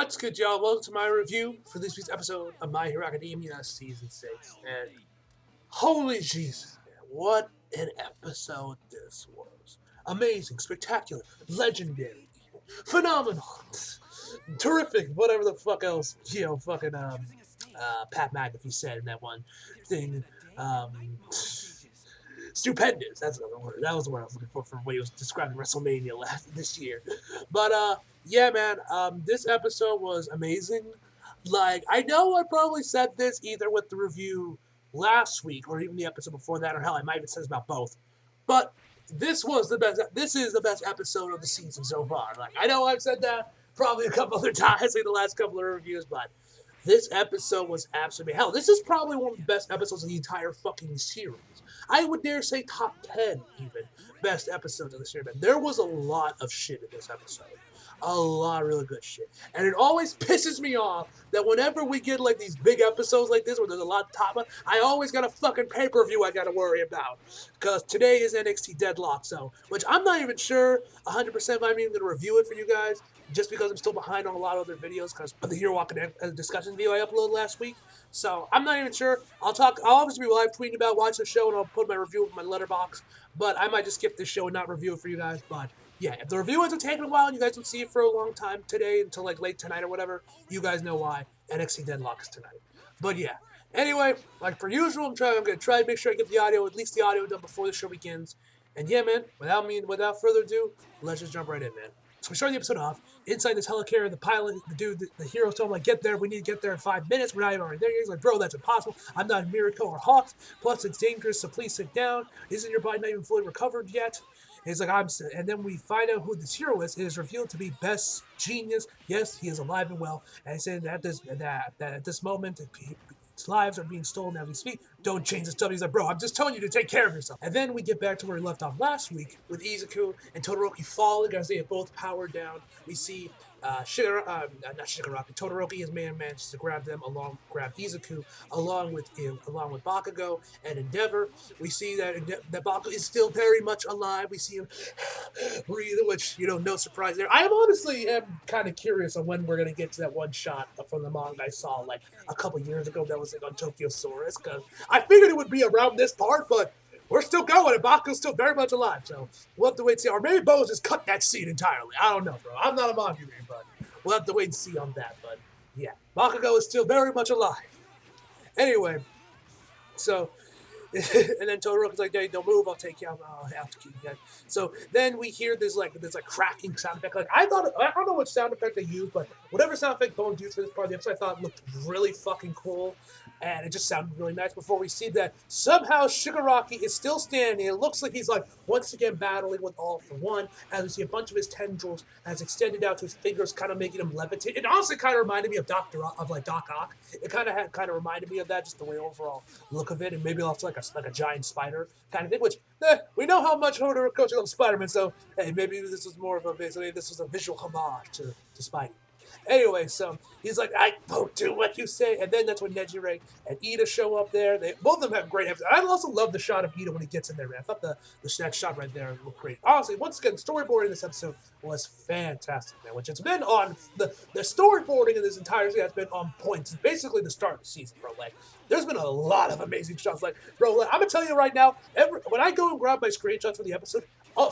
What's good, y'all? Welcome to my review for this week's episode of My Hero Academia Season 6. And holy Jesus, man, what an episode this was. Amazing, spectacular, legendary, phenomenal, terrific, whatever the fuck else, Pat McAfee said in that one thing. Stupendous. That's another word. That was the word I was looking for when he was describing WrestleMania this year. But yeah, man. This episode was amazing. Like, I know I probably said this either with the review last week or even the episode before that, or hell, I might even said this about both. But this was the best. This is the best episode of the season so far. Like, I know I've said that probably a couple other times in the last couple of reviews, but this episode was absolutely hell. This is probably one of the best episodes of the entire fucking series. I would dare say top 10 even best episodes of the series. There was a lot of shit in this episode. A lot of really good shit. And it always pisses me off that whenever we get like these big episodes like this where there's a lot of top, I always got a fucking pay-per-view I gotta worry about. Because today is NXT Deadlock, so, which I'm not even sure 100% if I'm even gonna review it for you guys, just because I'm still behind on a lot of other videos because of the Hero Walking discussion video I uploaded last week. So I'm not even sure. I'll obviously be live tweeting about watch the show and I'll put my review in my letterbox. But I might just skip this show and not review it for you guys. But yeah, if the review ends up taking a while and you guys don't see it for a long time today until like late tonight or whatever, you guys know why. NXT Deadlock is tonight. But yeah. Anyway, like per usual, I'm gonna try to make sure I get the audio, at least the audio done before the show begins. And yeah, man, without further ado, let's just jump right in, man. So we start the episode off inside this helicarrier. The pilot, the hero's told him like, "Get there. We need to get there in 5 minutes. We're not even already there." He's like, "Bro, that's impossible. I'm not Miracle or Hawks. Plus, it's dangerous. So please sit down. Isn't your body not even fully recovered yet?" And he's like, and then we find out who this hero is. It is revealed to be Best Genius. Yes, he is alive and well. And he said that at this moment, his lives are being stolen as we speak. Don't change the stuff. He's like, "Bro, I'm just telling you to take care of yourself." And then we get back to where we left off last week with Izuku and Todoroki falling as they have both powered down. We see not Shigaraki. Todoroki has managed to grab Izuku along with Bakugo and Endeavor. We see that Bakugo is still very much alive. We see him breathing, which, no surprise there. I am kind of curious on when we're gonna get to that one shot from the manga I saw like a couple years ago that was on Tokyo Saurus, because I figured it would be around this part, but we're still going, and Bakugo's still very much alive, so we'll have to wait and see. Or maybe Bo just cut that scene entirely. I don't know, bro. I'm not a manga reader, but we'll have to wait and see on that. But yeah, Bakugo is still very much alive. Anyway, so and then Todoroki's like, "Hey, don't move. I'll take you out. I'll have to keep you guys." So then we hear this cracking sound effect. Like I don't know what sound effect they used, but whatever sound effect Bones used for this part of the episode, I thought looked really fucking cool, and it just sounded really nice. Before we see that somehow Shigaraki is still standing. It looks like he's like once again battling with All for One, as we see a bunch of his tendrils has extended out to his fingers, kind of making him levitate. It honestly kind of reminded me of Doc Ock. It kind of reminded me of that, just the way overall look of it, and maybe also like a giant spider kind of thing. Which we know how much Todoroki loves Spider-Man, so hey, maybe this was more of a visual homage to Spidey. Anyway, so he's like, "I won't do what you say," and then that's when Nejire and Ida show up there. Both of them have great episodes. I also love the shot of Ida when he gets in there, man. I thought that shot right there looked great. Honestly, once again, storyboarding in this episode was fantastic, man. Which it's been on the storyboarding in this entire season has been on point since basically the start of the season, bro. Like, there's been a lot of amazing shots. Like, bro, like, I'm gonna tell you right now, when I go and grab my screenshots for the episode,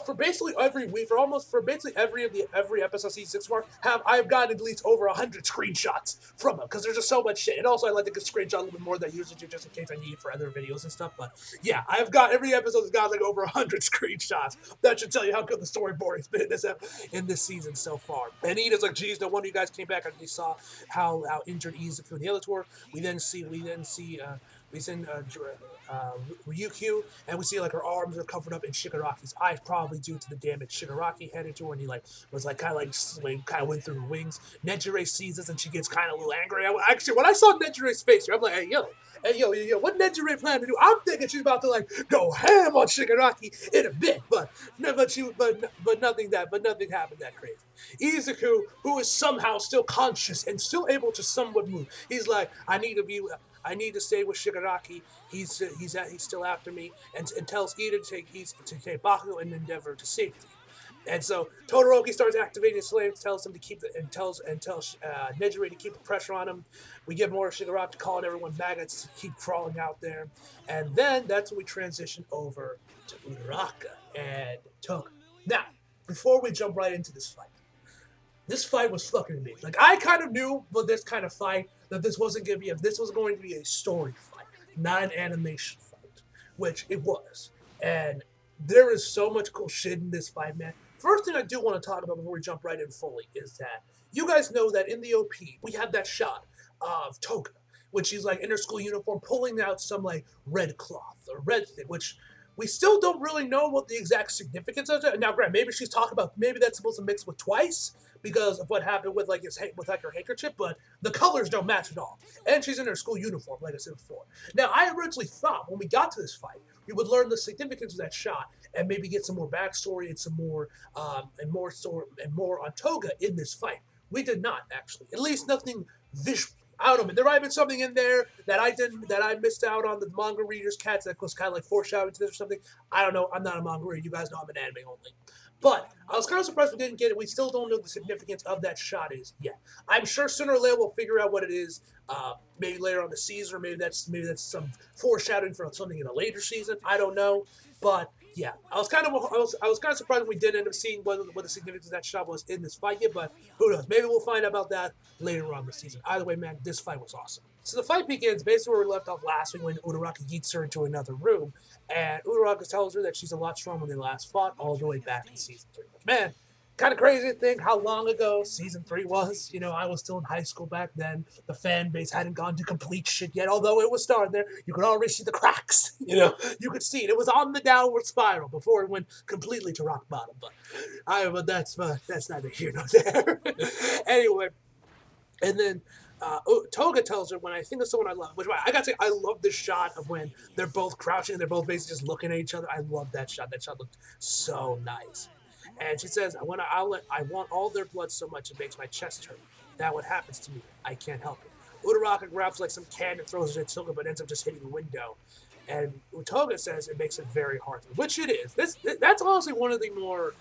for basically every week, for basically every episode season 6 mark, I've gotten at least over 100 screenshots from them because there's just so much shit. And also, I like to get screenshot a little bit more than I usually do just in case I need for other videos and stuff. But yeah, every episode's got like over 100 screenshots. That should tell you how good the storyboarding's been in this season so far. And Ida's like, "Geez, no wonder you guys came back." And we saw how injured Izuku and the others were. We then see Ryukyu, and we see like her arms are covered up in Shigaraki's eyes, probably due to the damage Shigaraki had into her, and he went through her wings. Nejire sees this and she gets kind of a little angry. Actually, when I saw Nejire's face, I'm like, hey yo, what Nejire plan to do? I'm thinking she's about to like go ham on Shigaraki in a bit, but nothing happened that crazy. Izuku, who is somehow still conscious and still able to somewhat move, he's like, I need to stay with Shigaraki. He's still after me, and tells Ida to take Bakugo and Endeavor to safety. And so Todoroki starts activating his flames, tells him to keep the and tells Nejire to keep the pressure on him. We get more Shigaraki calling everyone maggots to keep crawling out there, and then that's when we transition over to Uraraka and Toga. Now, before we jump right into this fight was fucking amazing. Like I kind of knew with this kind of fight that this was going to be a story fight, not an animation fight, which it was. And there is so much cool shit in this fight, man. First thing I do want to talk about before we jump right in fully is that you guys know that in the OP we have that shot of Toga, which she's like in her school uniform pulling out some like red cloth or red thing, which we still don't really know what the exact significance of it. Now, Grant, maybe she's talking about maybe that's supposed to mix with Twice because of what happened with like her handkerchief, but the colors don't match at all. And she's in her school uniform, like I said before. Now, I originally thought when we got to this fight, we would learn the significance of that shot and maybe get some more backstory and some more and more on Toga in this fight. We did not actually, at least nothing visually. I don't know, man. There might have been something in there that I missed out on the manga readers' cats that was kind of like foreshadowing to this or something. I don't know. I'm not a manga reader. You guys know I'm an anime only. But I was kind of surprised we didn't get it. We still don't know the significance of that shot is yet. I'm sure sooner or later we'll figure out what it is. Maybe later on the season, or maybe that's some foreshadowing for something in a later season. I don't know, but yeah, I was kind of surprised when we did end up seeing what the significance of that shot was in this fight yet. But who knows? Maybe we'll find out about that later on in the season. Either way, man, this fight was awesome. So the fight begins basically where we left off last week when Uraraka yeets her into another room, and Uraraka tells her that she's a lot stronger than they last fought all the way back in season 3. Which, man, kind of crazy to think how long ago season 3 was. You know, I was still in high school back then. The fan base hadn't gone to complete shit yet, although it was starting there. You could already see the cracks. You know, you could see it. It was on the downward spiral before it went completely to rock bottom. But that's neither here nor there. Anyway, and then Toga tells her, when I think of someone I love, which I gotta say, I love this shot of when they're both crouching and they're both basically just looking at each other. I love that shot. That shot looked so nice. And she says, I want all their blood so much it makes my chest hurt. That what happens to me. I can't help it. Uraraka grabs like some can and throws it at Toga, but ends up just hitting the window. And Toga says it makes it very hard, which it is. That's honestly one of the more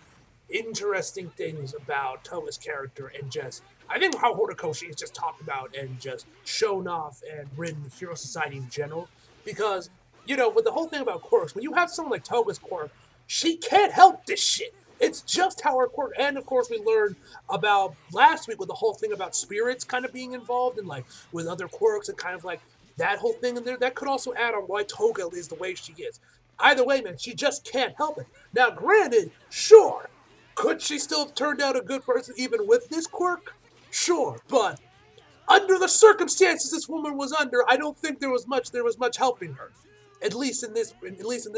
interesting things about Toga's character, and just I think how Horikoshi is just talked about and just shown off and written Hero Society in general. Because, you know, with the whole thing about quirks, when you have someone like Toga's quirk, she can't help this shit. It's just how her quirk, and of course we learned about last week with the whole thing about spirits kind of being involved and like with other quirks and kind of like that whole thing in there. That could also add on why Toga is the way she is. Either way, man, she just can't help it. Now, granted, sure, could she still have turned out a good person even with this quirk? Sure, but under the circumstances this woman was under, I don't think there was much helping her. At least in this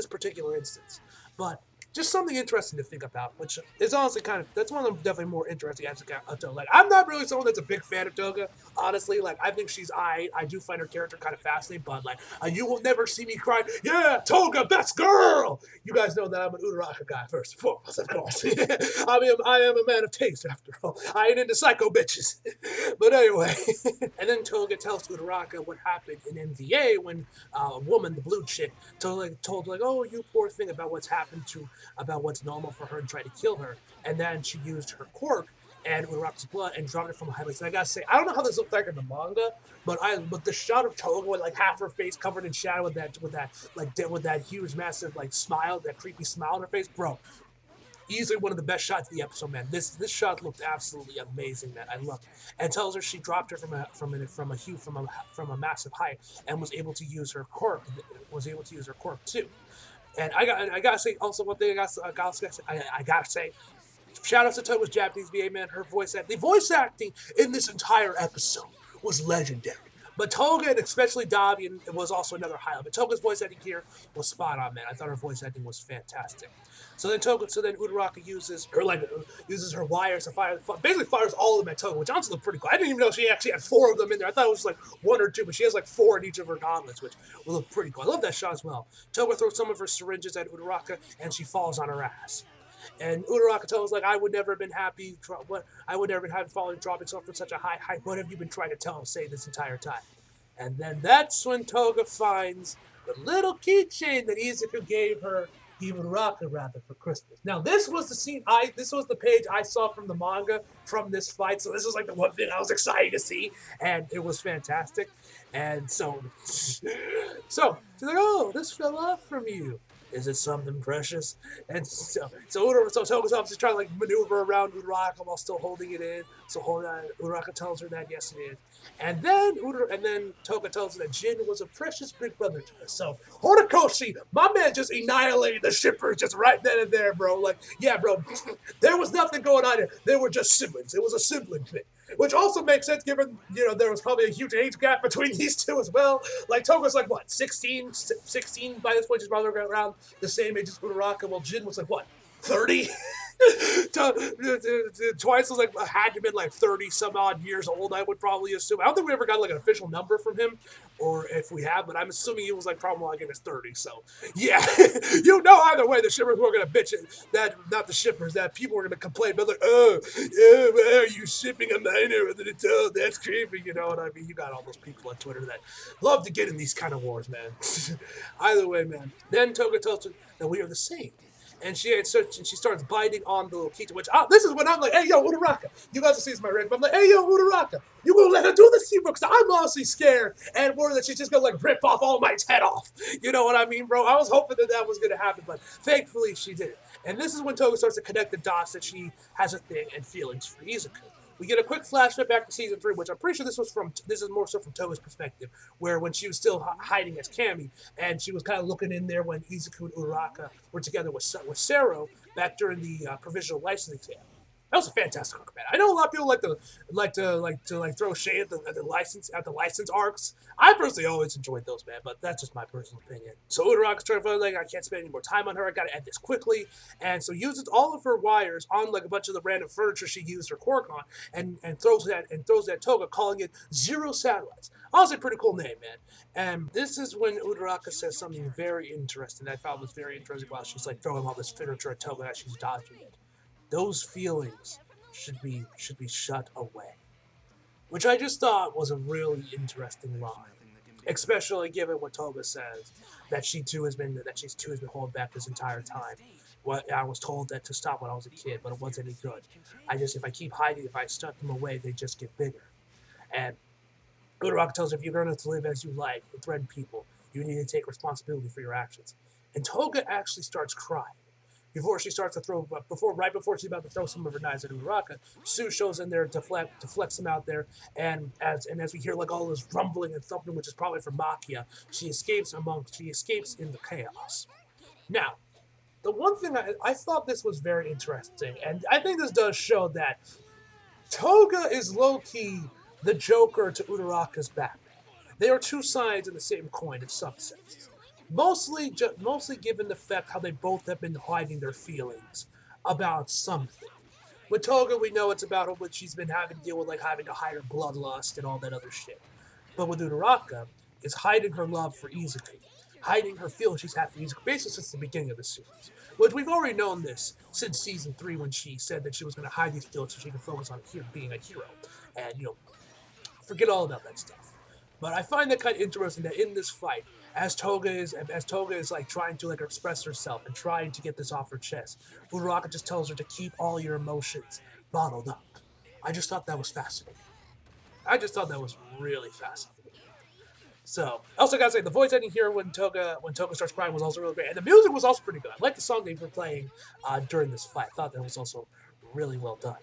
particular instance. But just something interesting to think about, which is honestly that's one of the definitely more interesting aspects of Toga. Like, I'm not really someone that's a big fan of Toga, honestly. Like, I think I do find her character kind of fascinating, but like, you will never see me cry, yeah, Toga, best girl! You guys know that I'm an Uraraka guy, first and foremost, of course. I am a man of taste, after all. I ain't into psycho bitches. But anyway, and then Toga tells Uraraka what happened in MVA when a woman, the blue chick, told oh, you poor thing, about what's normal for her and tried to kill her. And then she used her quirk and Uraraka's blood and dropped it from a high place. And I gotta say, I don't know how this looked like in the manga, but the shot of Toga with like half her face covered in shadow with that huge massive like smile, that creepy smile on her face, bro. Easily one of the best shots of the episode, man. This shot looked absolutely amazing, man. I loved it. And tells her she dropped her from a massive height and was able to use her quirk. Too. And I gotta say also one thing I gotta say. Shout out to Toga's Japanese VA, man. The voice acting in this entire episode was legendary. But Toga, and especially Dabi, was also another highlight. But Toga's voice acting here was spot on, man. I thought her voice acting was fantastic. So then Uraraka uses her wires to basically fires all of them at Toga, which honestly looked pretty cool. I didn't even know she actually had 4 of them in there. I thought it was like 1 or 2, but she has like 4 in each of her gauntlets, which will look pretty cool. I love that shot as well. Toga throws some of her syringes at Uraraka, and she falls on her ass. And Uraraka tells I would never have been happy. I would never have fallen dropping so from such a high height. What have you been trying to tell him, say this entire time? And then that's when Toga finds the little keychain that Izuku gave her Even Uraraka rather for Christmas. Now this was the scene this was the page I saw from the manga from this fight. So this was like the one thing I was excited to see, and it was fantastic. And so she's like, "Oh, this fell off from you. Is it something precious?" And so Toga's obviously trying to like maneuver around Uraraka while still holding it in. So Uraraka tells her that yes, it is. And then Toga tells her that Jin was a precious big brother to her. So Horikoshi, my man, just annihilated the shippers just right then and there, bro. Like, yeah, bro, there was nothing going on here. They were just siblings. It was a sibling thing. Which also makes sense given, there was probably a huge age gap between these two as well. Like, Toga's like, what, 16 by this point? His brother got around the same age as Uraraka. Well, Jin was like, what, 30? Twice was like had to been like 30 some odd years old, I would probably assume. I don't think we ever got like an official number from him, or if we have, but I'm assuming he was like probably like in his 30s. So yeah, either way the shippers were gonna bitch it, that not the shippers, that people were gonna complain, but like, oh, why are you shipping a minor with an adult? That's creepy, you know what I mean? You got all those people on Twitter that love to get in these kind of wars, man. Either way, man. Then Toga tells her that we are the same. And she starts biting on the little Kita, which this is when I'm like, hey, yo, Uraraka. You guys will see this in my rig, but I'm like, hey, yo, Uraraka. You gonna let her do this to you, bro? Because I'm honestly scared and worried that she's just gonna like rip off All Might's head off. You know what I mean, bro? I was hoping that was gonna happen, but thankfully she did. And this is when Toga starts to connect the dots that she has a thing and feelings for Izuku. We get a quick flashback back to season 3, which I'm pretty sure this is more so from Toga's perspective, where when she was still hiding as Cammy, and she was kind of looking in there when Izuku and Uraraka were together with Sero back during the provisional licensing exam. That was a fantastic arc, man. I know a lot of people like throw shade at the license arcs. I personally always enjoyed those, man, but that's just my personal opinion. So Uraraka's trying to find like I can't spend any more time on her. I gotta end this quickly, and so uses all of her wires on like a bunch of the random furniture she used her quirk on, and throws that Toga, calling it Zero Satellites. Honestly, pretty cool name, man. And this is when Uraraka says something very interesting that I thought was very interesting while she's like throwing all this furniture at Toga as she's dodging it. Those feelings should be shut away, which I just thought was a really interesting line, especially given what Toga says that she's too has been holding back this entire time. What I was told that to stop when I was a kid, but it wasn't any good. If I keep hiding, if I stuck them away, they just get bigger. And Uraraka tells her if you're going to live as you like and threaten people, you need to take responsibility for your actions. And Toga actually starts crying. Before she's about to throw some of her knives at Uraraka, Sue shows in there to flex them out there, and as we hear like all this rumbling and thumping, which is probably from Makia, she escapes in the chaos. Now, the one thing I thought this was very interesting, and I think this does show that Toga is low-key the Joker to Uraraka's Batman. They are two sides of the same coin in some sense. Mostly given the fact how they both have been hiding their feelings about something. With Toga, we know it's about what she's been having to deal with, like having to hide her bloodlust and all that other shit. But with Uraraka, it's hiding her love for Izuku, hiding her feelings she's had for Izuku, basically since the beginning of the series. Which we've already known this since season 3 when she said that she was going to hide these feelings so she could focus on being a hero. And, forget all about that stuff. But I find that kind of interesting that in this fight, as Toga is like trying to like express herself and trying to get this off her chest, Uraraka just tells her to keep all your emotions bottled up. I just thought that was fascinating. I just thought that was really fascinating. So, I also gotta say, the voice ending here when Toga starts crying was also really great, and the music was also pretty good. I like the song they were playing during this fight. I thought that was also really well done.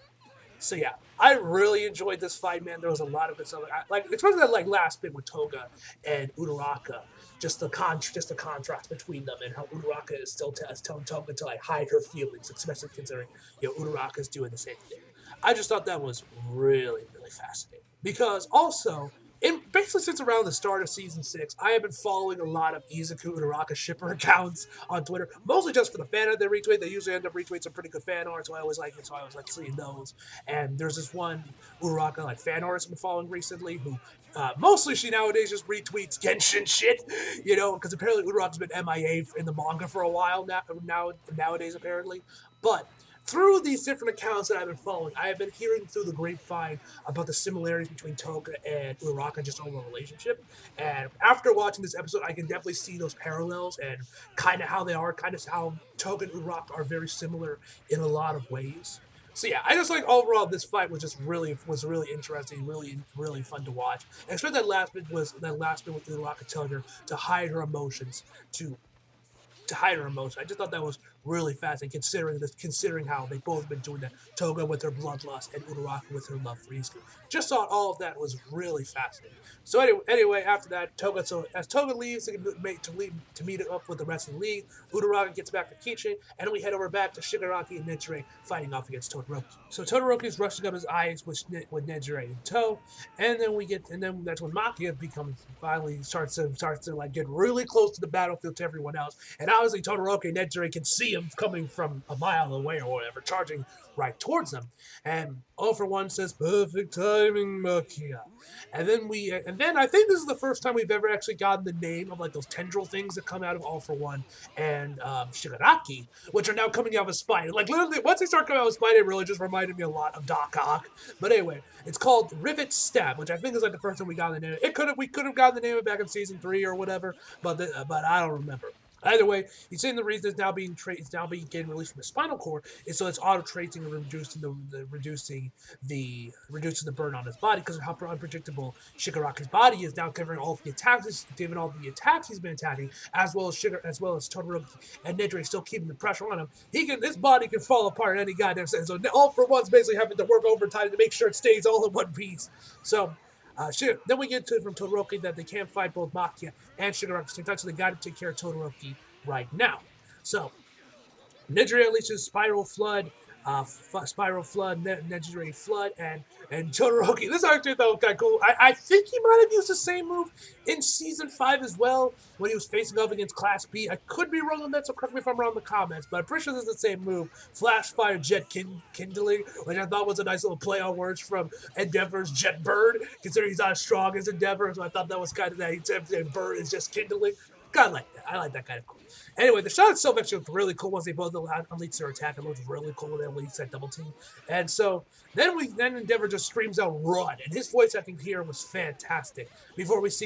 So yeah, I really enjoyed this fight, man. There was a lot of good stuff, especially that last bit with Toga and Uraraka. Just the contrast between them and how Uraraka is still telling Toga to like hide her feelings, especially considering Uraraka is doing the same thing. I just thought that was really really fascinating because also. Basically, since around the start of season 6, I have been following a lot of Izuku Uraraka shipper accounts on Twitter, mostly just for the fan art they retweet. They usually end up retweeting some pretty good fan art, so I always like seeing those. And there's this one Uraraka fan artist I've been following recently who mostly she nowadays just retweets Genshin shit, because apparently Uraraka's been MIA in the manga for a while nowadays apparently. But through these different accounts that I've been following, I have been hearing through the grapevine about the similarities between Toga and Uraraka, just overall relationship. And after watching this episode, I can definitely see those parallels and kind of how they are, kind of how Toga and Uraraka are very similar in a lot of ways. So yeah, I just like overall this fight was really interesting, really fun to watch. And especially that last bit with Uraraka telling her to hide her emotions, to hide her emotion. I just thought that was really fascinating, considering how they both been doing that. Toga with her bloodlust and Uraraka with her love for Isuke. Just thought all of that was really fascinating. So anyway, after that, as Toga leaves to meet up with the rest of the league, Uraraka gets back to Kichi, and we head over back to Shigaraki and Nejire fighting off against Todoroki. So Todoroki's rushing up his eyes with Nejire in tow, and then that's when Makia finally starts to like get really close to the battlefield to everyone else. And obviously Todoroki and Nejire can see him coming from a mile away or whatever, charging right towards them. And All for One says, "Perfect timing, Makia." And then I think this is the first time we've ever actually gotten the name of like those tendril things that come out of All for One and Shigaraki, which are now coming out of Spider. Like literally, once they start coming out of Spider, it really just reminded me a lot of Doc Ock. But anyway, it's called Rivet Stab, which I think is like the first time we got the name. We could have gotten the name of it back in season 3 or whatever, but I don't remember. Either way, he's saying the reason it's now being getting released from the spinal cord is so it's auto tracing and reducing the burn on his body because of how unpredictable Shigaraki's body is now, given all the attacks he's been attacking, as well as Todoroki and Nejire still keeping the pressure on him. His body can fall apart at any goddamn second. So All for One's basically having to work overtime to make sure it stays all in one piece. So. Then we get to from Todoroki that they can't fight both Makia and Shigaraki at the same time, so they got to take care of Todoroki right now. So Nejire unleashes Spiral Flood, Nejire Flood, and Todoroki. This actually though kind of cool. I think he might have used the same move in season 5 as well when he was facing off against Class B. I could be wrong on that, so correct me if I'm wrong in the comments. But I'm pretty sure this is the same move. Flash Fire Jet Kindling, which I thought was a nice little play on words from Endeavor's Jet Bird, considering he's not as strong as Endeavor. So I thought that was kind of that. He said Bird is just kindling. God, like that. I like that kind of cool. Anyway, the shot itself actually looked really cool once they both unleashed their attack. It looked really cool when they unleashed that double team. And so then Endeavor just screams out "Run!" and his voice acting here was fantastic. Before we just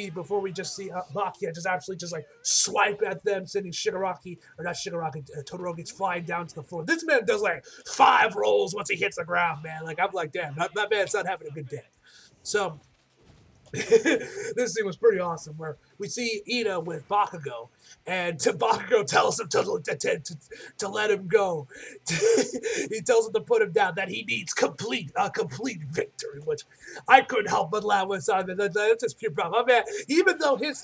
see Makia just absolutely just like swipe at them, sending Todoroki's flying down to the floor. This man does like 5 rolls once he hits the ground, man. Like I'm like, damn, that man's not having a good day. So this scene was pretty awesome where we see Ida with Bakugo, and Bakugo tells him to let him go. He tells him to put him down, that he needs a complete victory, which I couldn't help but laugh with. That's just pure problem. Man, even though this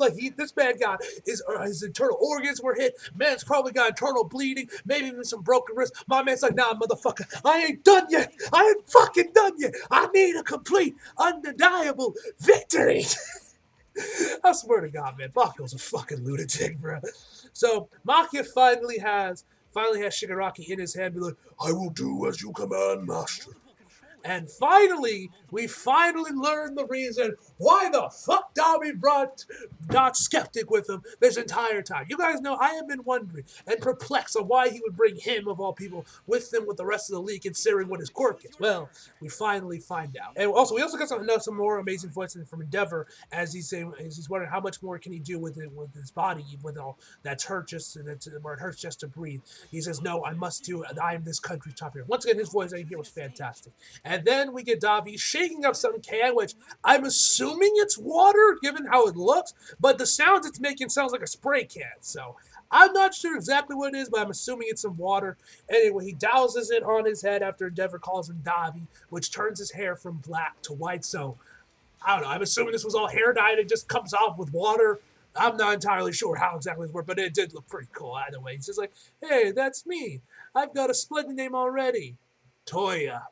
man got his internal organs were hit, man's probably got internal bleeding, maybe even some broken wrist. My man's like, nah, motherfucker, I ain't done yet. I ain't fucking done yet. I need a complete, undeniable victory. I swear to God, man, Bakugo's a fucking lunatic, bro. So Makia finally has Shigaraki in his hand, be like, "I will do as you command, master." And we finally learned the reason why the fuck Dabi brought Dot Skeptic with him this entire time. You guys know I have been wondering and perplexed on why he would bring him, of all people, with them with the rest of the league, considering what his quirk is. Well, we finally find out. And we also got some more amazing voices from Endeavor as he's wondering how much more can he do with his body, with all that's hurt where it hurts just to breathe. He says, "No, I must do it. I am this country's top hero." Once again, his voice I hear was fantastic. And then we get Dabi shaking up some can, which I'm assuming it's water, given how it looks, but the sounds it's making sounds like a spray can. So I'm not sure exactly what it is, but I'm assuming it's some water. Anyway, he douses it on his head after Endeavor calls him Dabi, which turns his hair from black to white. So I don't know. I'm assuming this was all hair dye and it just comes off with water. I'm not entirely sure how exactly it worked, but it did look pretty cool either way. He's just like, "Hey, that's me. I've got a splendid name already. Toya."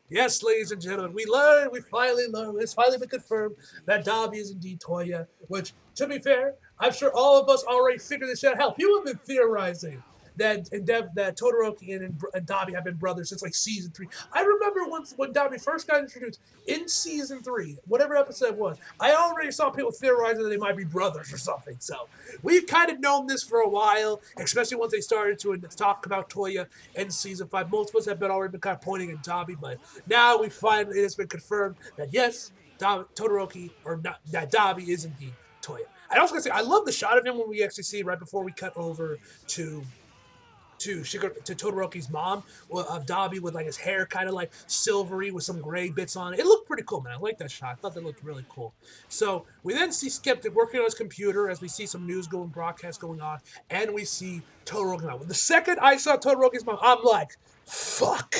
Yes, ladies and gentlemen, it's finally been confirmed that Dabi is indeed Toya, which, to be fair, I'm sure all of us already figured this out. Hell, people have been theorizing that Todoroki and Dabi have been brothers since like season 3. I remember once when Dabi first got introduced in season 3, whatever episode it was. I already saw people theorizing that they might be brothers or something. So we've kind of known this for a while, especially once they started to talk about Toya in season 5. Most of us have been already been kind of pointing at Dabi, but now we finally it has been confirmed that yes, Todoroki or not, that Dabi is indeed Toya. I also gotta say I love the shot of him when we actually see right before we cut over to Todoroki's mom of Dabi with like his hair kind of like silvery with some gray bits on it. It looked pretty cool, man. I like that shot. I thought that looked really cool. So we then see Skeptic working on his computer as we see some news going, broadcast going on, and we see Todoroki's mom. The second I saw Todoroki's mom, I'm like, fuck,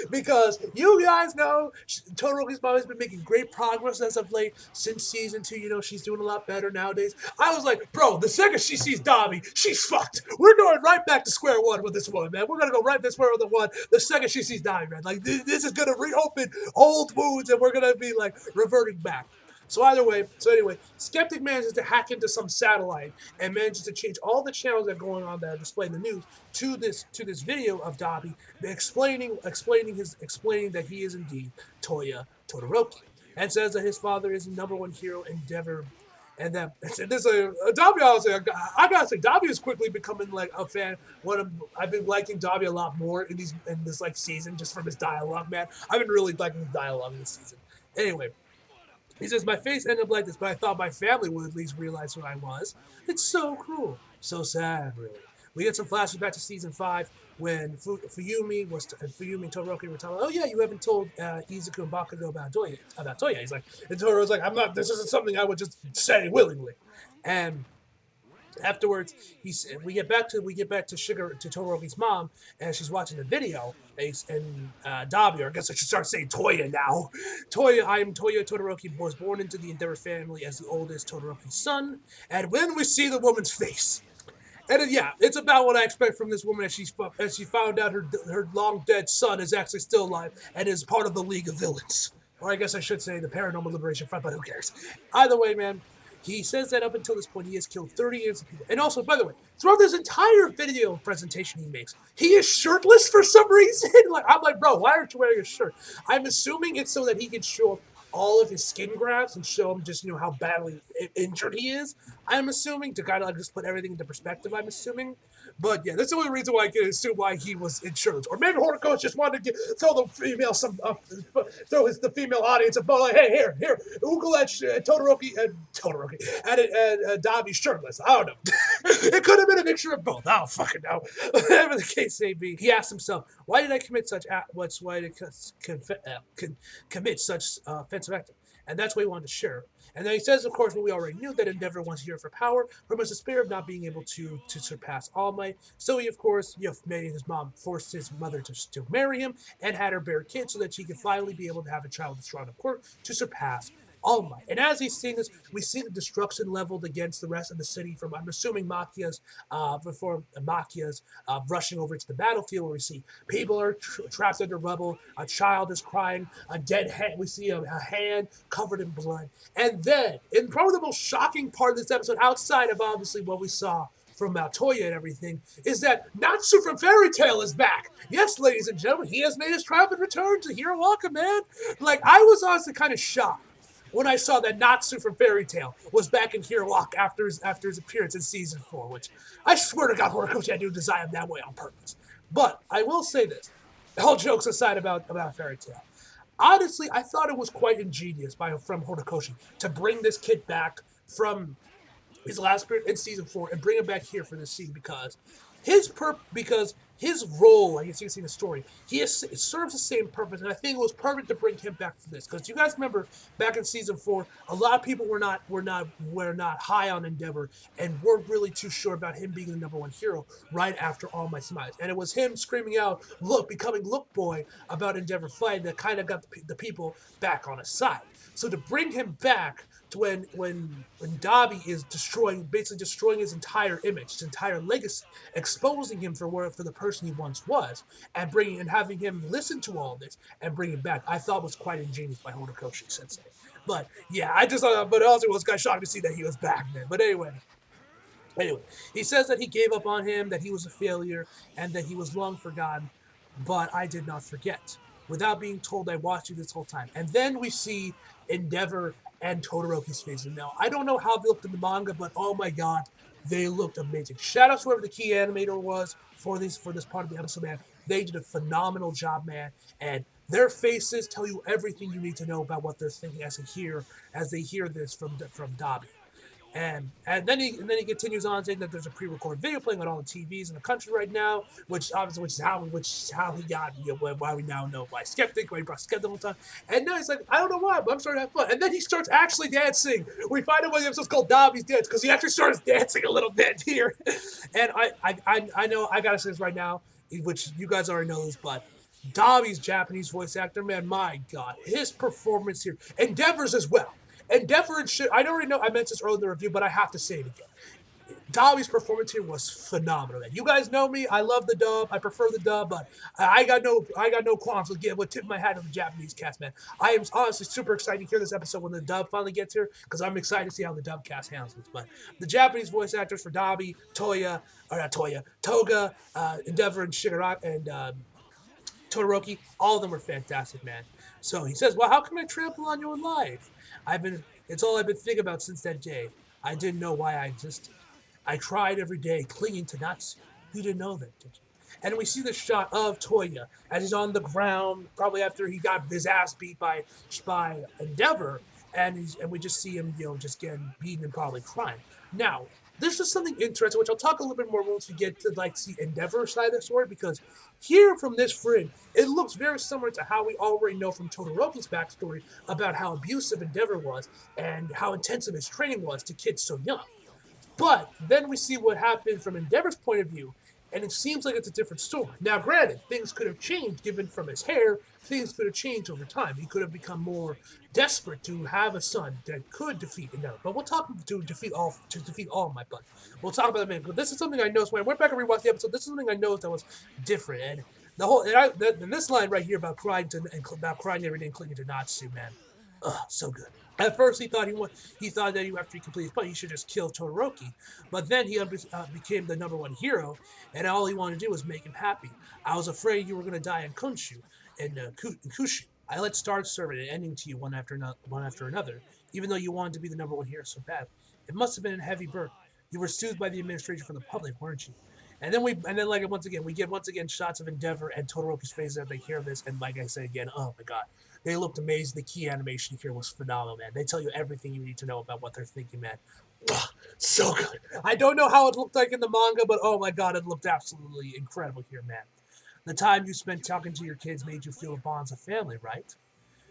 because you guys know Todoroki's mom has been making great progress as of late since season 2. You know, she's doing a lot better nowadays. I was like, bro, the second she sees Dabi, she's fucked. We're going right back to square one with this one, man. We're gonna go right to square one the second she sees Dabi, man. Like this is gonna reopen old wounds, and we're gonna be like reverting back. So anyway, Skeptic manages to hack into some satellite and manages to change all the channels that are going on that are displaying the news to this video of Dabi explaining that he is indeed Toya Todoroki, and says that his father is the number one hero endeavor. And then there's a Dabi. I gotta say, Dabi is quickly becoming like a fan. I've been liking Dabi a lot more in this like season just from his dialogue, man. I've been really liking the dialogue in this season. Anyway, he says, my face ended up like this, but I thought my family would at least realize who I was. It's so cruel. So sad, really. We get some flashes back to season 5 when Fuyumi and Todoroki were telling, oh yeah, you haven't told Izuku and Bakugo about Toya. He's like, and Todoroki's like, this isn't something I would just say willingly. And afterwards, we get back to Todoroki's mom, and she's watching the video, and Dabi, or I guess I should start saying Toya now. I am Toya Todoroki, was born into the Endeavor family as the oldest Todoroki's son, and when we see the woman's face, and yeah, it's about what I expect from this woman as she found out her long dead son is actually still alive and is part of the League of Villains, or I guess I should say the Paranormal Liberation Front, but who cares? Either way, man. He says that up until this point, he has killed 30 innocent people. And also, by the way, throughout this entire video presentation he makes, he is shirtless for some reason. I'm like, bro, why aren't you wearing a shirt? I'm assuming it's so that he can show all of his skin grafts and show him just, how badly injured he is. I'm assuming to kind of just put everything into perspective, I'm assuming. But yeah, that's the only reason why I can assume why he was in shirts. Or maybe Horikoshi just wanted to throw the female the female audience a bone like, hey, here, Google at Todoroki and Dabi shirtless. I don't know. It could have been a mixture of both. I don't fucking know. Whatever the case may be, he asked himself, why did I commit such commit such offensive acting? And that's what he wanted to share. And then he says, of course, what we already knew, that Endeavor wants here for power, from his despair of not being able to surpass All Might. So he, of course, made his mom forced his mother to marry him and had her bear a kid so that she could finally be able to have a child with strong enough quirk to surpass All Might. And as he's seeing this, we see the destruction leveled against the rest of the city from, I'm assuming, Makia's rushing over to the battlefield, where we see people are trapped under rubble, a child is crying, a dead hand, we see a hand covered in blood. And then, in probably the most shocking part of this episode, outside of obviously what we saw from Toya and everything, is that Natsu from Fairy Tail is back. Yes, ladies and gentlemen, he has made his triumphant return to Hirawaka, man. Like, I was honestly kind of shocked when I saw that Natsu from Fairy Tail was back in Hirawaka after his appearance in season 4, which I swear to God, Horikoshi, I do design him that way on purpose. But I will say this, all jokes aside about Fairy Tail, honestly, I thought it was quite ingenious from Horikoshi to bring this kid back from his last appearance in season 4 and bring him back here for this scene, because his role, I guess you can see in the story, it serves the same purpose, and I think it was perfect to bring him back for this. Because you guys remember back in season 4, a lot of people were not high on Endeavor and weren't really too sure about him being the number one hero right after All My Smiles. And it was him screaming out, becoming Look Boy about Endeavor fighting that kind of got the people back on his side. So to bring him back to when Dabi is basically destroying his entire image, his entire legacy, exposing him for the person he once was, and having him listen to all this and bring him back, I thought was quite ingenious by Horikoshi Sensei. But yeah, but also was kind of shocked to see that he was back, man. But anyway, Anyway, he says that he gave up on him, that he was a failure, and that he was long forgotten. But I did not forget. Without being told, I watched you this whole time. And then we see Endeavor and Todoroki's faces. Now, I don't know how they looked in the manga, but oh my god, they looked amazing. Shout out to whoever the key animator was for this part of the episode, man. They did a phenomenal job, man. And their faces tell you everything you need to know about what they're thinking as they hear this from Dabi. And then he continues on saying that there's a pre-recorded video playing on all the TVs in the country right now, which is how he got, why we now know why skeptic, why he brought skeptic the whole time. And now he's like, I don't know why, but I'm starting to have fun. And then he starts actually dancing. We find out why the episode's called Dabi's Dance, because he actually starts dancing a little bit here. And I know I gotta say this right now, which you guys already know this, but Dabi's Japanese voice actor, man, my God, his performance here, Endeavor's as well. Endeavor and shit. I already know I mentioned this earlier in the review, but I have to say it again. Dabi's performance here was phenomenal. Man. You guys know me. I love the dub. I prefer the dub, but I got no qualms with tip my hat on the Japanese cast, man. I am honestly super excited to hear this episode when the dub finally gets here because I'm excited to see how the dub cast handles this. But the Japanese voice actors for Dabi, Toya, or not Toya, Toga, Endeavor, and Shigaraki, and Todoroki, all of them were fantastic, man. So he says, well, how can I trample on your life? It's all I've been thinking about since that day. I didn't know why I existed. I cried every day, clinging to Natsu. You didn't know that, did you? And we see the shot of Toya as he's on the ground, probably after he got his ass beat by Endeavor, and we just see him, just getting beaten and probably crying. Now, there's just something interesting, which I'll talk a little bit more once we get to see Endeavor side of the story, because here from this frame, it looks very similar to how we already know from Todoroki's backstory about how abusive Endeavor was and how intensive his training was to kids so young. But then we see what happened from Endeavor's point of view, and it seems like it's a different story. Now, granted, things could have changed given from his hair, things could have changed over time. He could have become more desperate to have a son that could defeat Endeavor. But we'll talk to defeat all my butt. We'll talk about that man. But this is something I noticed when I went back and rewatched the episode. This is something I noticed that was different. And this line right here about crying every day and clinging to Natsu, man. So good. At first, he thought that after he completed his plan, he should just kill Todoroki. But then he became the number one hero, and all he wanted to do was make him happy. I was afraid you were going to die in Kushu. I let stars serve it, and ending to you one after another, even though you wanted to be the number one hero so bad. It must have been a heavy burden. You were soothed by the administration from the public, weren't you? And then like we get once again shots of Endeavor and Todoroki's faces as they hear this, and like I said again, oh my god, they looked amazing. The key animation here was phenomenal, man. They tell you everything you need to know about what they're thinking, man. Ugh, so good. I don't know how it looked like in the manga, but oh my god, it looked absolutely incredible here, man. The time you spent talking to your kids made you feel a bond of family, right?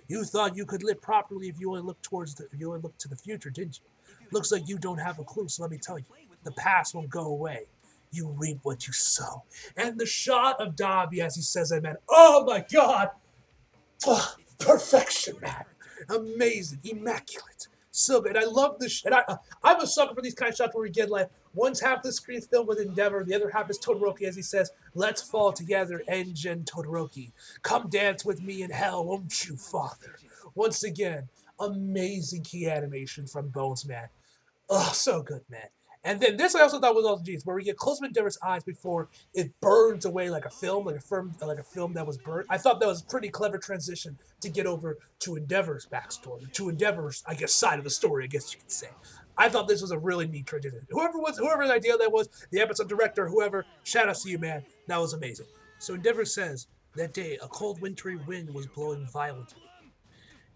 You thought you could live properly if you only looked to the future, didn't you? Looks like you don't have a clue, so let me tell you. The past won't go away. You reap what you sow. And the shot of Dabi as he says that, man, oh my god! Oh, perfection, man. Amazing. Immaculate. So good. I love this. I'm a sucker for these kind of shots where we get like one's half the screen filled with Endeavor, the other half is Todoroki as he says, let's fall together, Enjin Todoroki. Come dance with me in hell, won't you, father? Once again, amazing key animation from Bones, man. Oh, so good, man. And then this I also thought was also genius, where we get close to Endeavor's eyes before it burns away like a film, like a film that was burned. I thought that was a pretty clever transition to get over to Endeavor's backstory, to Endeavor's, I guess, side of the story, I guess you could say. I thought this was a really neat transition. Whoever the idea that was, the episode director, whoever, shout out to you, man. That was amazing. So Endeavor says, that day, a cold wintry wind was blowing violently,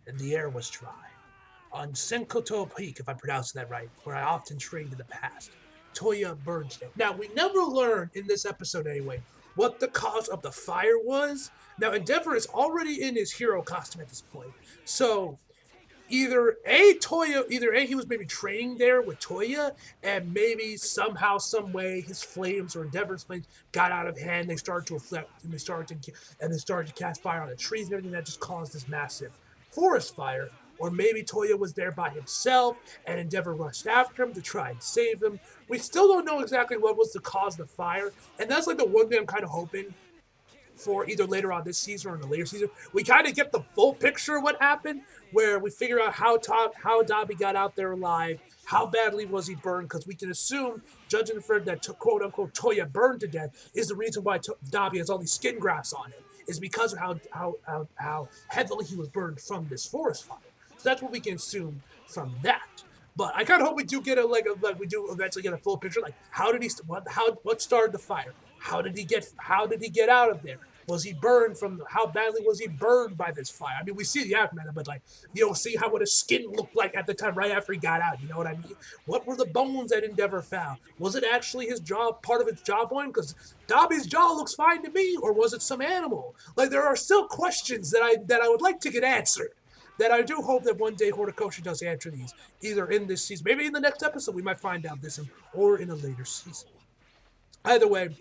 and the air was dry. On Senkoto Peak, if I'm pronouncing that right, where I often trained in the past. Toya burns them. Now, we never learned in this episode anyway what the cause of the fire was. Now, Endeavor is already in his hero costume at this point. So, either A, he was maybe training there with Toya, and maybe somehow, some way, his flames or Endeavor's flames got out of hand. They started to reflect, and they started to cast fire on the trees and everything that just caused this massive forest fire. Or maybe Toya was there by himself and Endeavor rushed after him to try and save him. We still don't know exactly what was the cause of the fire. And that's like the one thing I'm kind of hoping for either later on this season or in the later season. We kind of get the full picture of what happened, where we figure out how Dabi got out there alive, how badly was he burned, because we can assume, judging from that quote unquote Toya burned to death, is the reason why Dabi has all these skin grafts on him, is because of how heavily he was burned from this forest fire. So that's what we can assume from that. But I kind of hope we do get we do eventually get a full picture. Like, how did he? What started the fire? How did he get out of there? Was he burned from? How badly was he burned by this fire? I mean, we see the aftermath, but like, you don't see what his skin looked like at the time, right after he got out. You know what I mean? What were the bones that Endeavor found? Was it actually his jaw, part of his jawbone? Because Dabi's jaw looks fine to me, or was it some animal? Like, there are still questions that I would like to get answered, that I do hope that one day Horikoshi does answer these, either in this season, maybe in the next episode we might find out this, or in a later season. Either way,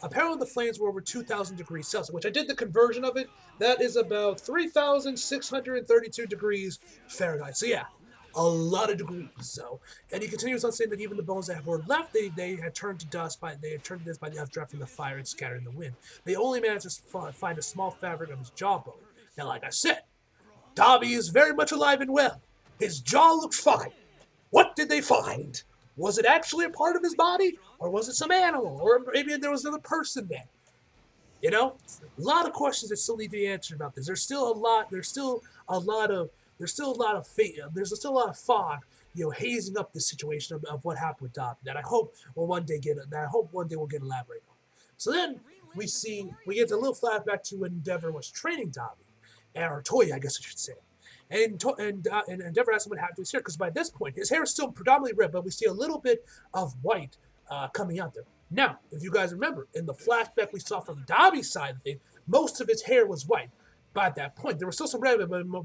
apparently the flames were over 2,000 degrees Celsius, which I did the conversion of it. That is about 3,632 degrees Fahrenheit. So yeah, a lot of degrees. So, and he continues on saying that even the bones that were left, they had turned to dust by the updraft from the fire and scattered in the wind. They only managed to find a small fabric of his jawbone. Now, like I said, Dabi is very much alive and well. His jaw looks fine. What did they find? Was it actually a part of his body, or was it some animal, or maybe there was another person there? You know, a lot of questions that still need to be answered about this. There's still a lot of fog, hazing up the situation of what happened with Dabi that I hope one day we'll get elaborated on. So then we get a little flashback to when Endeavor was training Dabi, or Toya, I guess I should say. And Endeavor asks him what happened to his hair, because by this point, his hair is still predominantly red, but we see a little bit of white coming out there. Now, if you guys remember, in the flashback we saw from Dabi's side of things, most of his hair was white. By that point, there was still some red,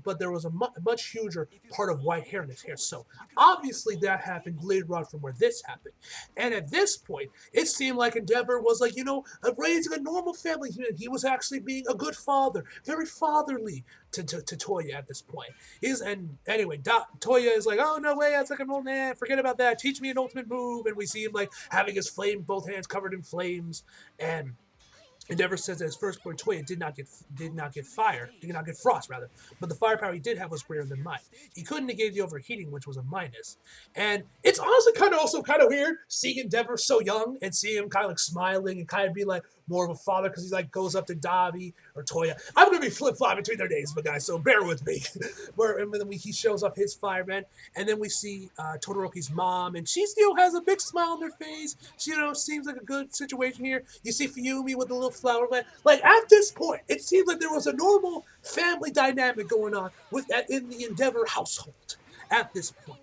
but there was a much huger part of white hair in his hair. So obviously that happened later on from where this happened. And at this point, it seemed like Endeavor was like, raising a normal family. He was actually being a good father, very fatherly to Toya at this point. Toya is like, oh, no way, that's like an old man. Forget about that. Teach me an ultimate move. And we see him like having his both hands covered in flames. And Endeavor says that his firstborn Toya did not get frost, but the firepower he did have was greater than mine. He couldn't negate the overheating, which was a minus. And it's honestly kind of weird seeing Endeavor so young and seeing him kind of like smiling and kind of be like more of a father, because he like goes up to Dabi or Toya. I'm gonna be flip-flopping between their names, but guys, so bear with me. And then he shows up his fireman, and then we see Todoroki's mom, and she still has a big smile on her face. She seems like a good situation here. You see Fuyumi with the little flower man. Like, at this point, it seems like there was a normal family dynamic going on in the Endeavor household at this point.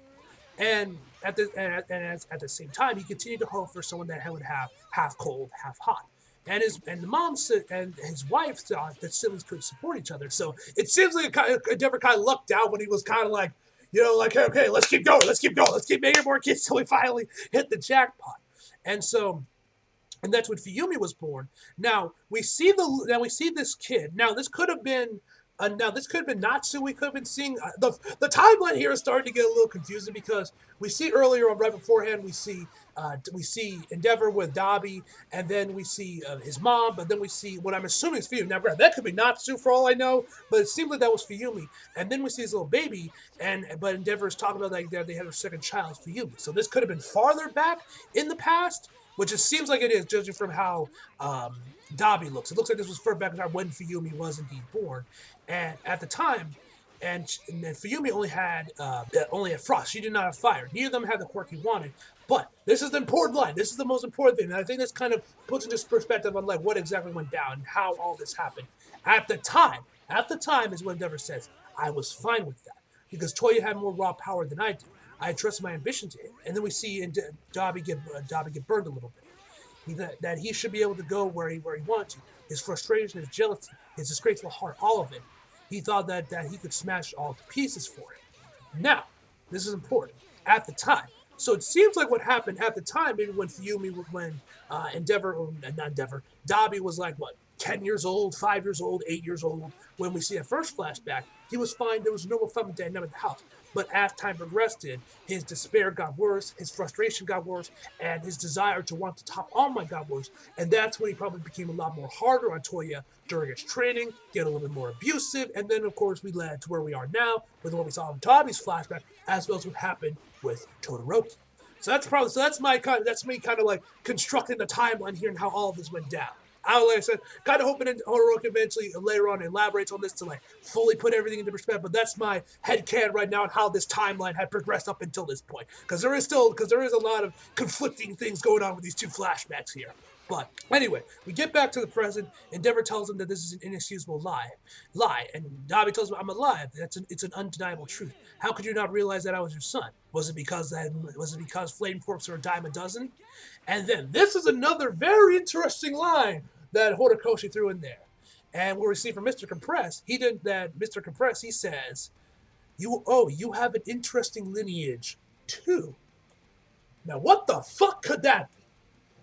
And at the same time, he continued to hope for someone that would have half cold, half hot. And the mom and his wife thought that siblings could support each other. So it seems like Endeavor kind of lucked out when he was kind of like, okay, let's keep going, let's keep making more kids till we finally hit the jackpot. And that's when Fuyumi was born. Now we see this kid. Now this could have been Natsu. We could have been seeing the timeline here is starting to get a little confusing, because we see earlier on, right beforehand, we see Endeavor with Dabi, and then we see his mom, but then we see what I'm assuming is Fuyumi. Now, that could be Natsu for all I know, but it seemed like that was Fuyumi. And then we see his little baby, but Endeavor is talking about like they had their second child, Fuyumi. So this could have been farther back in the past, which it seems like it is, judging from how Dabi looks. It looks like this was further back when Fuyumi was indeed born, and at the time. And Fuyumi only had frost. She did not have fire. Neither of them had the quirk he wanted. But this is the important line. This is the most important thing. And I think this kind of puts into perspective on like what exactly went down and how all this happened. At the time is when Endeavor says, I was fine with that, because Toya had more raw power than I did. I trust my ambition to him. And then we see Dabi get burned a little bit. That he should be able to go where he wanted to. His frustration, his jealousy, his disgraceful heart, all of it. He thought that he could smash all to pieces for it. Now, this is important. At the time. So it seems like what happened at the time, maybe when Dabi was like, 10 years old, 5 years old, 8 years old. When we see a first flashback, he was fine. There was no family dynamic in the house. But as time progressed, his despair got worse, his frustration got worse, and his desire to want to top All Might got worse. And that's when he probably became a lot more harder on Toya during his training, get a little bit more abusive, and then of course we led to where we are now with what we saw in Dabi's flashback, as well as what happened with Todoroki. So that's me kind of like constructing the timeline here and how all of this went down. Like I said, kind of hoping Todoroki eventually later on elaborates on this to like fully put everything into perspective. But that's my headcanon right now on how this timeline had progressed up until this point. Because there is a lot of conflicting things going on with these two flashbacks here. But anyway, we get back to the present. Endeavor tells him that this is an inexcusable lie, and Dabi tells him, "I'm alive. It's an undeniable truth. How could you not realize that I was your son? Was it because Flame Corps are a dime a dozen?" And then this is another very interesting line that Horikoshi threw in there, and we'll receive from Mr. Compress. He did that. Mr. Compress. He says, you have an interesting lineage too." Now, what the fuck could that be?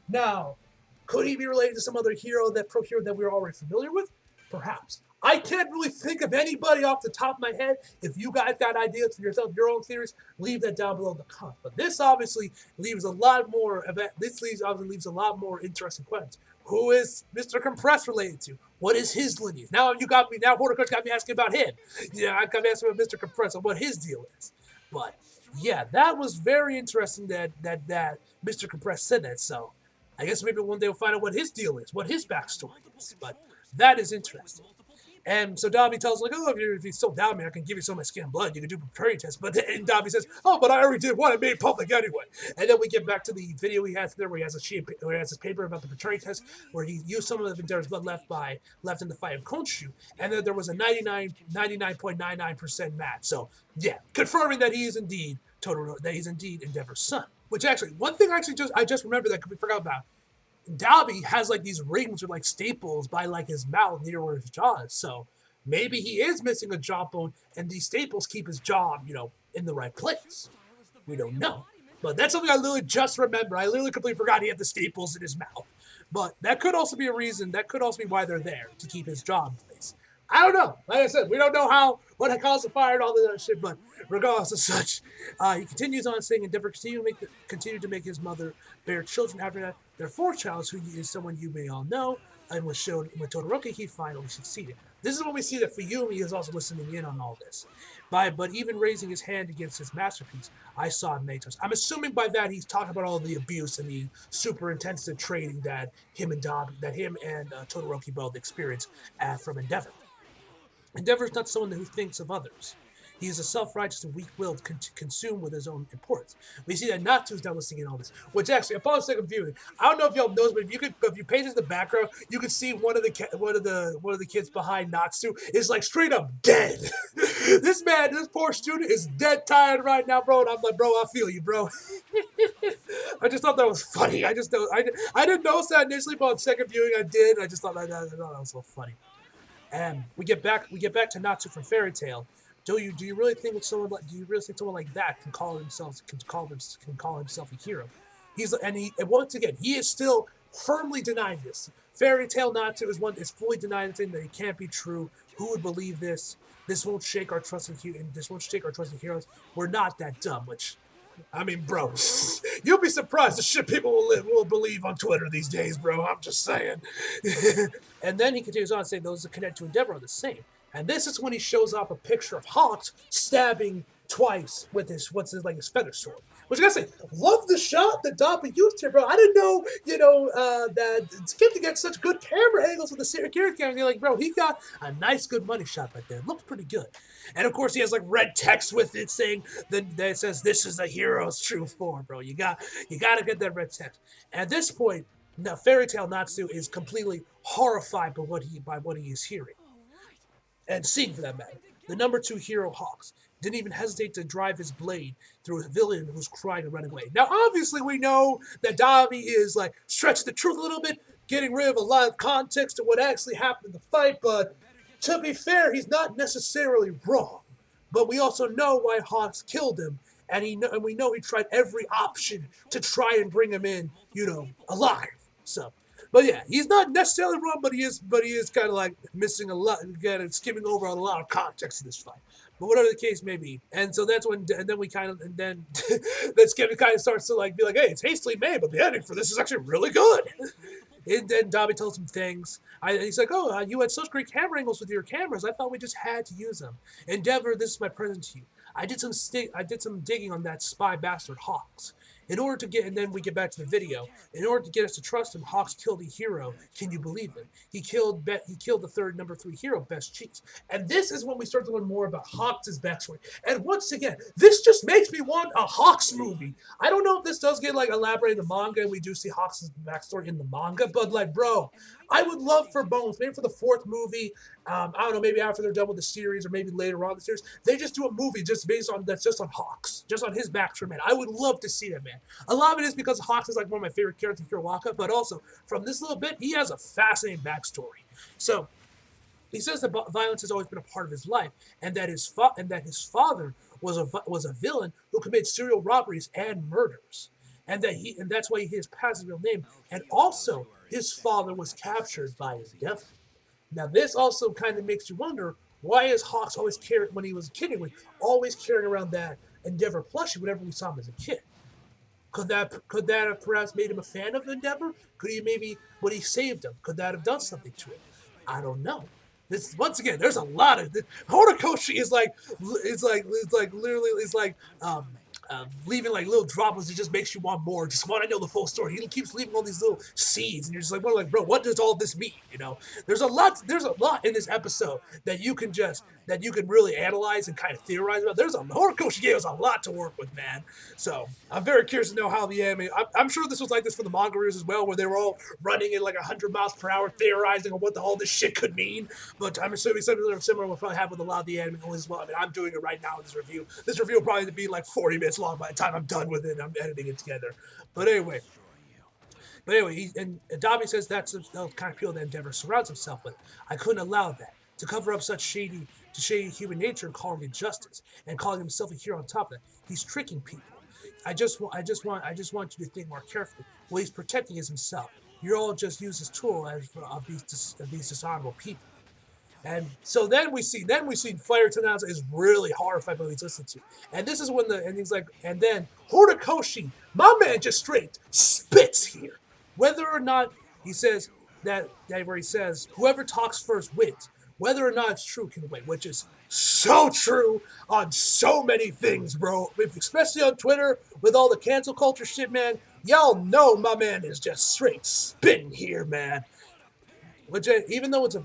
Now, could he be related to some other hero, that pro hero that we're already familiar with? Perhaps. I can't really think of anybody off the top of my head. If you guys got ideas for yourself, your own theories, leave that down below in the comments. But this obviously leaves a lot more. Leaves a lot more interesting questions. Who is Mr. Compress related to? What is his lineage? Now you got me. Now Horikoshi got me asking about him. Yeah, I got me asking about Mr. Compress and what his deal is. But yeah, that was very interesting that Mr. Compress said that. So I guess maybe one day we'll find out what his deal is, what his backstory is. But that is interesting. And so Dabi tells him, like, if you still doubt me, I can give you some of my skin and blood. You can do a paternity test. But then Dabi says, but I already did one. I made it public anyway. And then we get back to the video he has there where he has his paper about the paternity test, where he used some of the Endeavor's blood left in the fight of Konshu. And then there was a 99.99% match. So, confirming that he is indeed Endeavor's son. Which actually, one thing I just remembered that we forgot about. Dabi has like these rings or like staples by like his mouth near where his jaw is. So maybe he is missing a jawbone and these staples keep his jaw, in the right place. We don't know. But that's something I literally just remember. I literally completely forgot he had the staples in his mouth. But that could also be a reason. That could also be why they're there, to keep his jaw in place. I don't know. Like I said, we don't know what caused the fire and all that other shit, but regardless of such, he continues on saying, Endeavor continued to make his mother bear children after that. Their fourth child, who is someone you may all know, and was shown with Todoroki, he finally succeeded. This is when we see that Fuyumi is also listening in on all this. But even raising his hand against his masterpiece, I saw Natos. I'm assuming by that he's talking about all the abuse and the super intensive training that him and Todoroki both experienced from Endeavor. Endeavor is not someone who thinks of others. He is a self-righteous and weak-willed, consumed with his own importance. We see that Natsu's done listening in all this, which actually, upon second viewing, I don't know if y'all knows, but if you pay attention to the background, you can see one of the kids behind Natsu is like straight up dead. This poor student is dead tired right now, bro. And I'm like, bro, I feel you, bro. I just thought that was funny. I didn't notice that initially, but on second viewing, I did. I just thought that was so funny. And we get back to Natsu from Fairy Tail. Do you really think someone like that can call himself a hero? Once again, he is still firmly denying this. Fairy Tail Natsu is fully denying the thing that it can't be true. Who would believe this? This won't shake our trust in heroes. We're not that dumb. Which, I mean, bro, you'll be surprised the shit people will believe on Twitter these days, bro. I'm just saying. And then he continues on saying those that connect to Endeavor are the same. And this is when he shows off a picture of Hawks stabbing twice with his feather sword. Which I gotta say, love the shot that Dabi used here, bro. I didn't know, that Skip to get such good camera angles with the security camera. Like, bro, he got a nice, good money shot right there. It looked pretty good. And of course, he has like red text with it saying that says, "This is a hero's true form, bro." You gotta get that red text. And at this point, now Fairy Tail Natsu is completely horrified by what he is hearing. And seeing, for that matter. The number 2 hero, Hawks, didn't even hesitate to drive his blade through a villain who's crying and running away. Now, obviously, we know that Dabi is, like, stretching the truth a little bit, getting rid of a lot of context to what actually happened in the fight, but to be fair, he's not necessarily wrong. But we also know why Hawks killed him, and we know he tried every option to try and bring him in, alive. So... But yeah, he's not necessarily wrong, but he is kind of like missing a lot, again, and skimming over a lot of context in this fight. But whatever the case may be. And so that's when, and then we kind of, and then then Skip kind of starts to like be like, hey, it's hastily made, but the ending for this is actually really good. And then Dabi tells him things. He's like, oh, you had such great camera angles with your cameras. I thought we just had to use them. Endeavor, this is my present to you. I did some digging on that spy bastard Hawks. In order to get, and then we get back to the video. In order to get us to trust him, Hawks killed a hero. Can you believe it? He killed the third number 3 hero, Best Cheese. And this is when we start to learn more about Hawks' backstory. And once again, this just makes me want a Hawks movie. I don't know if this does get like elaborated in the manga, and we do see Hawks' backstory in the manga, but like, bro, I would love for Bones, maybe for the 4th movie, I don't know, maybe after they're done with the series or maybe later on in the series, they just do a movie just based on, that's just on Hawks, just on his backstory, man. I would love to see that, man. A lot of it is because Hawks is like one of my favorite characters in Hiroaka, but also from this little bit, he has a fascinating backstory. So he says that violence has always been a part of his life, and that his father was a villain who committed serial robberies and murders, and that's why he has passed his real name. And also, his father was captured by a devil. Now, this also kind of makes you wonder, why is Hawks always carrying, when he was a kid, anyway, always carrying around that Endeavor plushie whenever we saw him as a kid? Could that have perhaps made him a fan of Endeavor? Could he maybe, when he saved him, could that have done something to him? I don't know. This, once again, there's a lot of Horikoshi is like, literally, it's like leaving like little droplets. It just makes you want more. Just want to know the full story. He keeps leaving all these little seeds, and you're just like, bro, what does all this mean? You know, there's a lot in this episode that you can really analyze and kind of theorize about. There's a Horikoshi gave us a lot to work with, man. So I'm very curious to know how the anime. I'm sure this was like this for the manga readers as well, where they were all running at like 100 miles per hour, theorizing on what the hell this shit could mean. But I'm assuming something similar will probably happen with a lot of the anime as well. I mean, I'm doing it right now in this review. This review will probably be like 40 minutes long by the time I'm done with it. I'm editing it together. But anyway, and Dabi says that's the kind of people that Endeavor surrounds himself with. I couldn't allow that to cover up such shady human nature and calling it justice and calling himself a hero on top of that. He's tricking people. I just want you to think more carefully. What he's protecting is himself. You're all just used as tool of these dishonorable people. And so then we see Fire Tanaza is really horrified by what he's listening to. And this is when he's like, and then Horikoshi, my man just straight spits here. Whether or not he says that where he says, whoever talks first wins. Whether or not it's true can win, which is so true on so many things, bro. Especially on Twitter with all the cancel culture shit, man. Y'all know my man is just straight spitting here, man. Which, even though it's a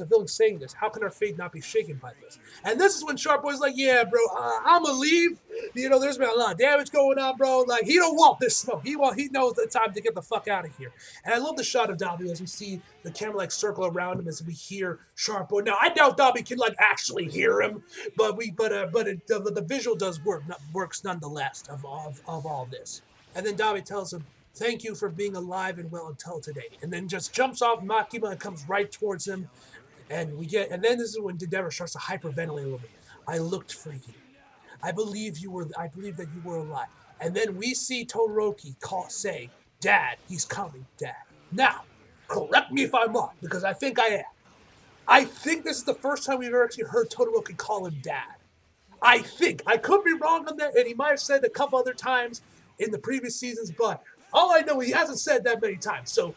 villain saying this, how can our faith not be shaken by this? And this is when Sharp Boy's like, yeah, bro, I'ma leave. You know, there's been a lot of damage going on, bro. Like, he don't want this smoke. He knows the time to get the fuck out of here. And I love the shot of Dabi as we see the camera like circle around him as we hear Sharp Boy. Now I doubt Dabi can like actually hear him, but the visual works nonetheless of all this. And then Dabi tells him, thank you for being alive and well until today. And then just jumps off Makima and comes right towards him. And then this is when Endeavor starts to hyperventilate a little bit. I looked for you. I believe that you were alive. And then we see Todoroki say, Dad, he's coming, Dad. Now, correct me if I'm wrong, because I think I am. I think this is the first time we've ever actually heard Todoroki call him Dad. I think. I could be wrong on that, and he might have said it a couple other times in the previous seasons, but all I know, he hasn't said that many times. So,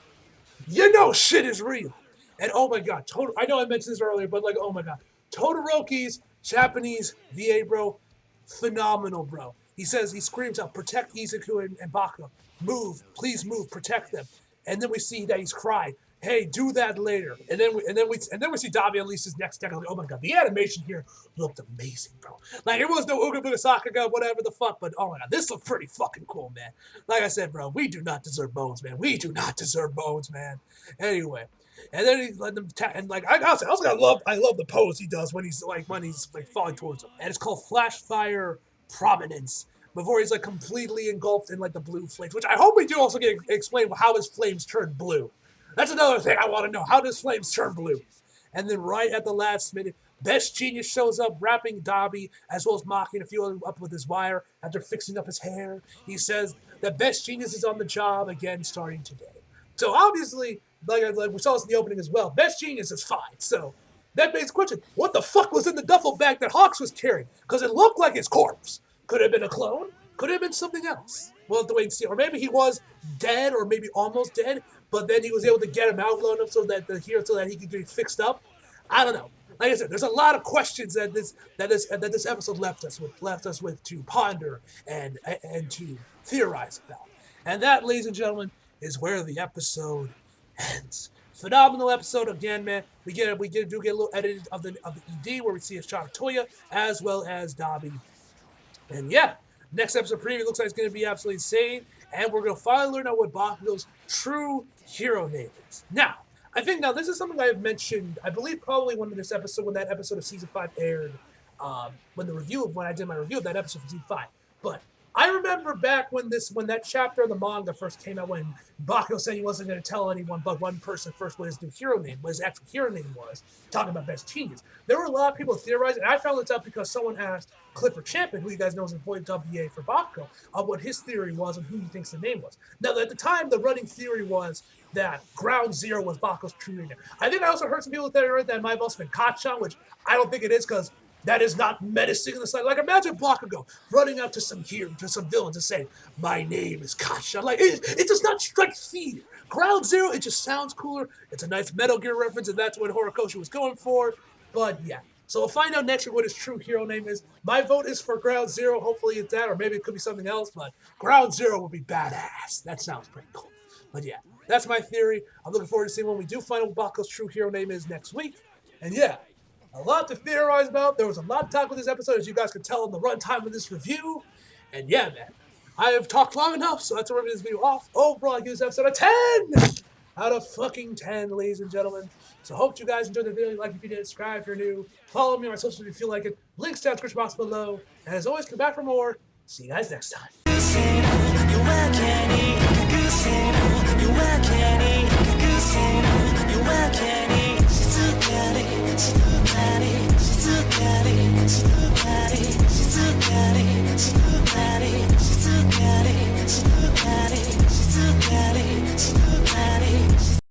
you know shit is real. And oh my god, I know I mentioned this earlier, but like, oh my god. Todoroki's Japanese VA, bro, phenomenal, bro. He screams out, protect Izuku and Bakugo. Move, please move, protect them. And then we see that he's crying. Hey, do that later. And then we see Dabi unleash his next deck. Like, oh my god, the animation here looked amazing, bro. Like, it was no Uga Buga Sakaga, whatever the fuck, but oh my god, this looked pretty fucking cool, man. Like I said, bro, we do not deserve bones, man. We do not deserve bones, man. Anyway, and then he let them and like I love the pose he does when he's falling towards him, and it's called Flash Fire Prominence. Before he's like completely engulfed in like the blue flames, which I hope we do also get explain how his flames turn blue. That's another thing I want to know. How does flames turn blue? And then right at the last minute, Best Genius shows up, wrapping Dabi, as well as mocking a few of them up with his wire after fixing up his hair. He says that Best Genius is on the job again starting today. So obviously, like we saw this in the opening as well, Best Genius is fine. So that begs the question, what the fuck was in the duffel bag that Hawks was carrying? Because it looked like his corpse. Could it have been a clone? Could it have been something else? We'll have to wait and see. Or maybe he was dead, or maybe almost dead, but then he was able to get him out low enough so that he could get fixed up. I don't know. Like I said, there's a lot of questions that this episode left us with to ponder and to theorize about. And that, ladies and gentlemen, is where the episode ends. Phenomenal episode again, man. We do get a little edit of the ED where we see a shot of Toya as well as Dabi. And yeah, next episode preview looks like it's going to be absolutely insane. And we're going to finally learn out what Bakugo's true hero name is. Now, I think this is something I've mentioned, I believe probably when that episode of Season 5 aired, when I did my review of that episode for Season 5. But I remember back when that chapter of the manga first came out, when Bakugo said he wasn't going to tell anyone but one person first what his new hero name, what his actual hero name was, talking about Best Genius. There were a lot of people theorizing, and I found this out because someone asked Clifford Champion, who you guys know is employed WA for Bakugo, of what his theory was and who he thinks the name was. Now, at the time, the running theory was that Ground Zero was Bakugo's true name. I think I also heard some people that it might have also been Kachan, which I don't think it is, because that is not menacing in the side. Like, imagine Bakugo running up to some villains and saying, "My name is Kasha." Like, it does not strike fear. Ground Zero, it just sounds cooler. It's a nice Metal Gear reference, and that's what Horikoshi was going for. But yeah, so we'll find out next week what his true hero name is. My vote is for Ground Zero. Hopefully it's that, or maybe it could be something else. But Ground Zero would be badass. That sounds pretty cool. But yeah, that's my theory. I'm looking forward to seeing when we do find out what Bakugo's true hero name is next week. And yeah, a lot to theorize about. There was a lot of talk with this episode, as you guys could tell in the runtime of this review. And yeah, man, I have talked long enough, so that's where I'm going to this video off. Overall, I give this episode a 10 out of fucking 10, ladies and gentlemen. So hope you guys enjoyed the video. Like if you did, subscribe if you're new. Follow me on my socials if you feel like it. Links down in the description box below. And as always, come back for more. See you guys next time.